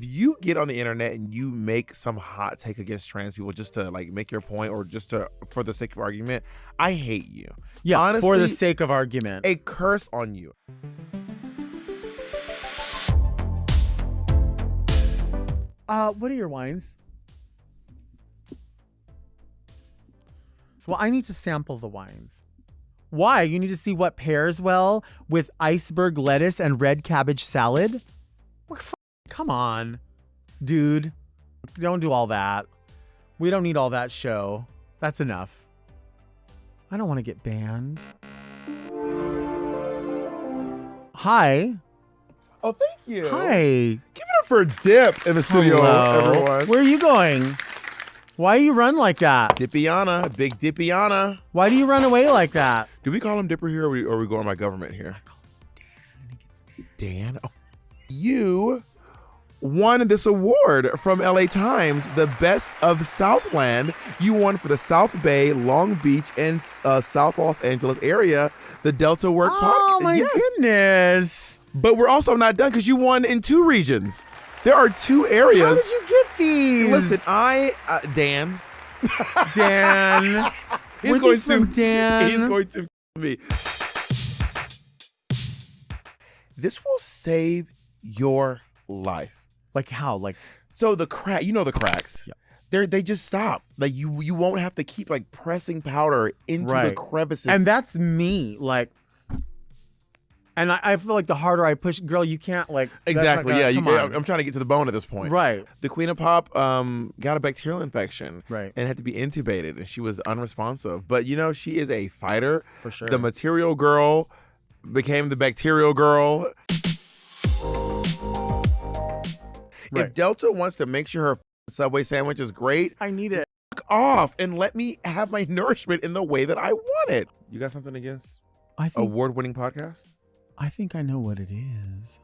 If you get on the internet and you make some hot take against trans people just to like make your point or just to for the sake of argument, I hate you. Yeah, honestly, for the sake of argument. A curse on you. What are your wines? Well, I need to sample the wines. Why? You need to see what pairs well with iceberg lettuce and red cabbage salad? Come on, dude. Don't do all that. We don't need all that show. That's enough. I don't want to get banned. Hi. Oh, thank you. Hi. Give it up for Dip in the studio, everyone. Where are you going? Why do you run like that? Dippiana, big Dippiana. Why do you run away like that? Do we call him Dipper here or we go on my government here? I call him Dan. Dan? Oh. You won this award from LA Times, the best of Southland. You won for the South Bay, Long Beach, and South Los Angeles area, the Delta Work Podcast. Oh my goodness. But we're also not done because you won in 2 regions. There are 2 areas. How did you get these? Listen, Dan. Dan. He's going from Dan. He's going to me. This will save your life. Like how? Like so the crack, you know the cracks. Yeah. They just stop. Like you won't have to keep like pressing powder into the crevices. And that's me. Like, and I feel like the harder I push, girl, you can't like exactly. Yeah, come on. I'm trying to get to the bone at this point. Right. The Queen of Pop got a bacterial infection. Right. And had to be intubated, and she was unresponsive. But you know she is a fighter. For sure. The material girl became the bacterial girl. Right. If Delta wants to make sure her Subway sandwich is great, I need it. fuck off and let me have my nourishment in the way that I want it. You got something against award-winning podcasts? I think I know what it is.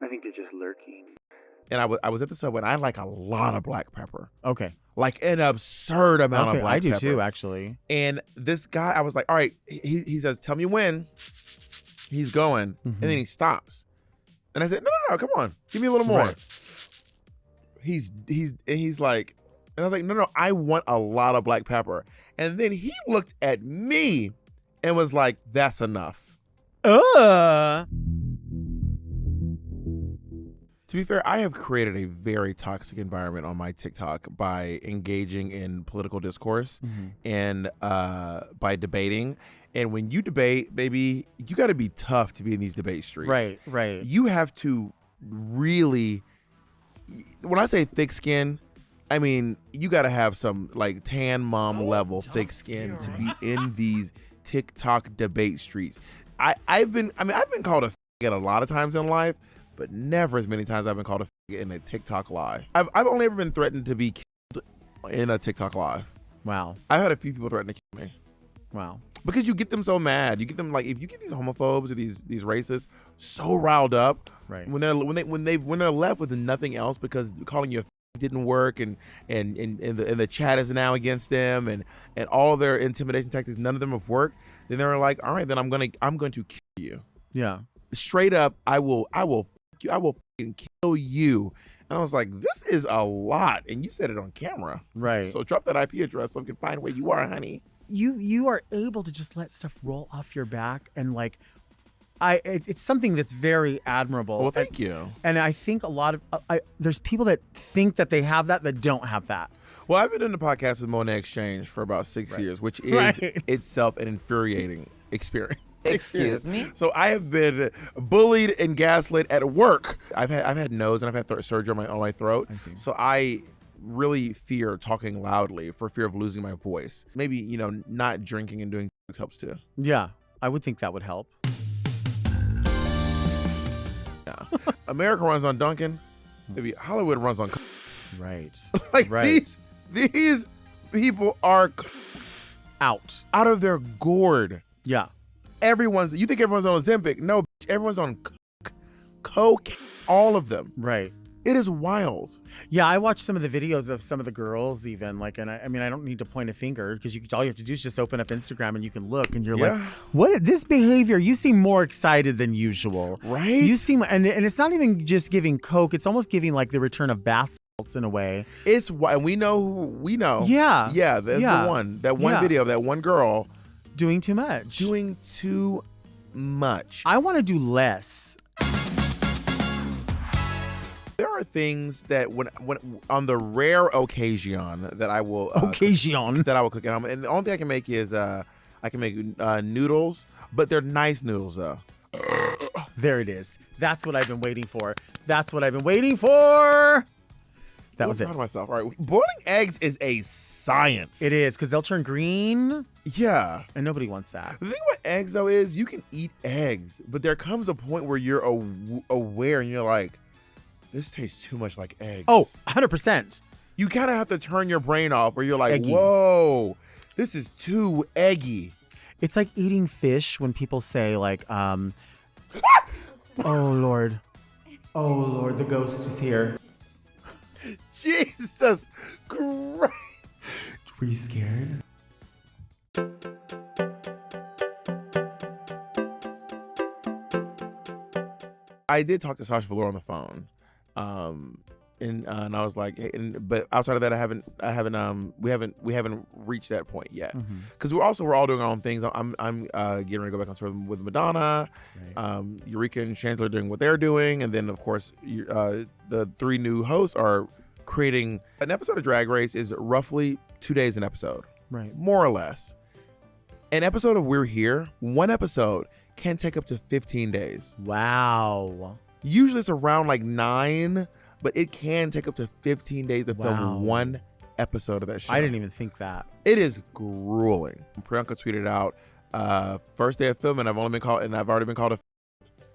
I think they're just lurking. And I was at the Subway and I like a lot of black pepper. Okay. Like an absurd amount of black pepper. I do too, actually. And this guy, I was like, all right, he says, tell me when he's going. And then he stops. And I said, no, come on. Give me a little more. Right. He's like, and I was like, no, I want a lot of black pepper. And then he looked at me and was like, that's enough. To be fair, I have created a very toxic environment on my TikTok by engaging in political discourse and by debating. And when you debate, baby, you got to be tough to be in these debate streets. Right. You have to really, when I say thick skin, I mean, you got to have some like tan mom level thick skin to be in these TikTok debate streets. I've been called a faggot a lot of times in life, but never as many times I've been called a faggot in a TikTok live. I've only ever been threatened to be killed in a TikTok live. Wow. I've had a few people threaten to kill me. Wow. Because you get them so mad. You get them like, if you get these homophobes or these racists so riled up, right? When they're left with nothing else because calling you a didn't work and the chat is now against them and all their intimidation tactics, none of them have worked. Then they're like, all right, then I'm going to kill you. Yeah. Straight up, I will fucking kill you. And I was like, this is a lot. And you said it on camera. Right. So drop that IP address so we can find where you are, honey. You are able to just let stuff roll off your back and like, it's something that's very admirable. Well, thank you. And I think a lot of there's people that think that they have that don't have that. Well, I've been in the podcast with Monet Exchange for about 6 years, which is itself an infuriating experience. Excuse me? So I have been bullied and gaslit at work. I've had nose and I've had surgery on my throat. So I really fear talking loudly for fear of losing my voice. Maybe, not drinking and doing drugs helps too. Yeah, I would think that would help. Yeah. America runs on Duncan. Maybe Hollywood runs on right. These people are out of their gourd. Yeah. You think everyone's on Ozempic? No, everyone's on coke. All of them. Right. It is wild. Yeah, I watched some of the videos of some of the girls even and I mean, I don't need to point a finger because all you have to do is just open up Instagram and you can look and you're like, what this behavior? You seem more excited than usual. Right? You seem, and it's not even just giving Coke. It's almost giving like the return of bath salts in a way. And we know who we know. Yeah. Yeah, that's the one. That one video of that one girl. Doing too much. Doing too much. I want to do less. There are things that when on the rare occasion that I will that I will cook at home, and the only thing I can make is I can make noodles, but they're nice noodles though. There it is. That's what I've been waiting for. That's what I've been waiting for. That was it. I'm proud of myself. All right, boiling eggs is a science. It is because they'll turn green. Yeah, and nobody wants that. The thing about eggs though is you can eat eggs, but there comes a point where you're aware and you're like, this tastes too much like eggs. Oh, 100%. You kind of have to turn your brain off where you're like, Eggy. whoa, this is too eggy. It's like eating fish when people say like, oh Lord. Oh Lord, the ghost is here. Jesus Christ. Were you scared? I did talk to Sasha Velour on the phone. And I was like, hey, but outside of that, we haven't reached that point yet. Because we're all doing our own things. I'm getting ready to go back on tour with Madonna, right. Eureka and Chandler doing what they're doing, and then of course the 3 new hosts are creating an episode of Drag Race is roughly 2 days an episode, right? More or less. An episode of We're Here, one episode can take up to 15 days. Wow. Usually it's around like 9. But it can take up to 15 days to film one episode of that show. I didn't even think that. It is grueling. Priyanka tweeted out, first day of filming, I've already been called a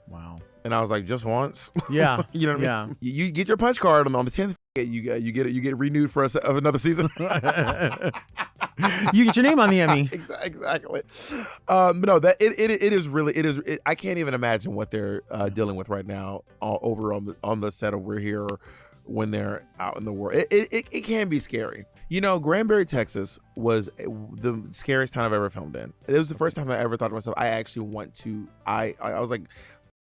wow. And I was like, just once? Yeah. You know what I mean? You get your punch card on the 10th, you get renewed for another season. You get your name on the Emmy. Exactly. But no, that it is really I can't even imagine what they're dealing with right now over on the set of We're Here or when they're out in the world. It can be scary. You know, Granbury, Texas was the scariest town I've ever filmed in. It was the first time I ever thought to myself, I actually want to. I was like,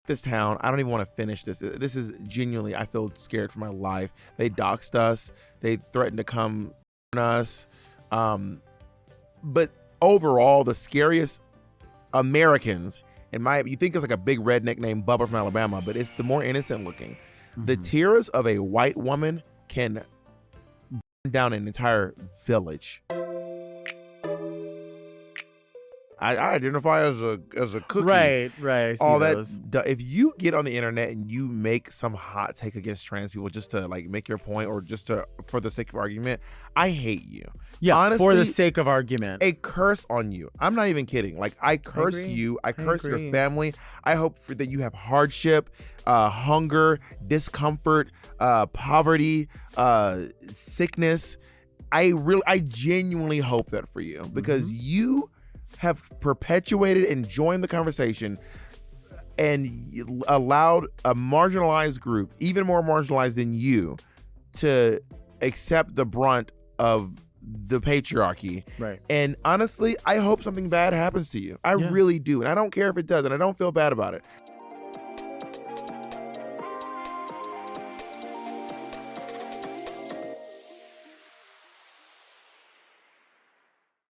this town, I don't even want to finish this. This is genuinely, I feel scared for my life. They doxed us. They threatened to come on us. But overall, the scariest Americans, you think it's like a big redneck named Bubba from Alabama, but it's the more innocent looking. The tears of a white woman can burn down an entire village. I identify as a cookie. Right. All that. If you get on the internet and you make some hot take against trans people just to like make your point or just for the sake of argument, I hate you. Yeah, honestly, for the sake of argument. A curse on you. I'm not even kidding. Like I curse you. I curse your family. I hope that you have hardship, hunger, discomfort, poverty, sickness. I genuinely hope that for you because you have perpetuated and joined the conversation and allowed a marginalized group, even more marginalized than you, to accept the brunt of the patriarchy. Right. And honestly, I hope something bad happens to you. I really do. And I don't care if it does, and I don't feel bad about it.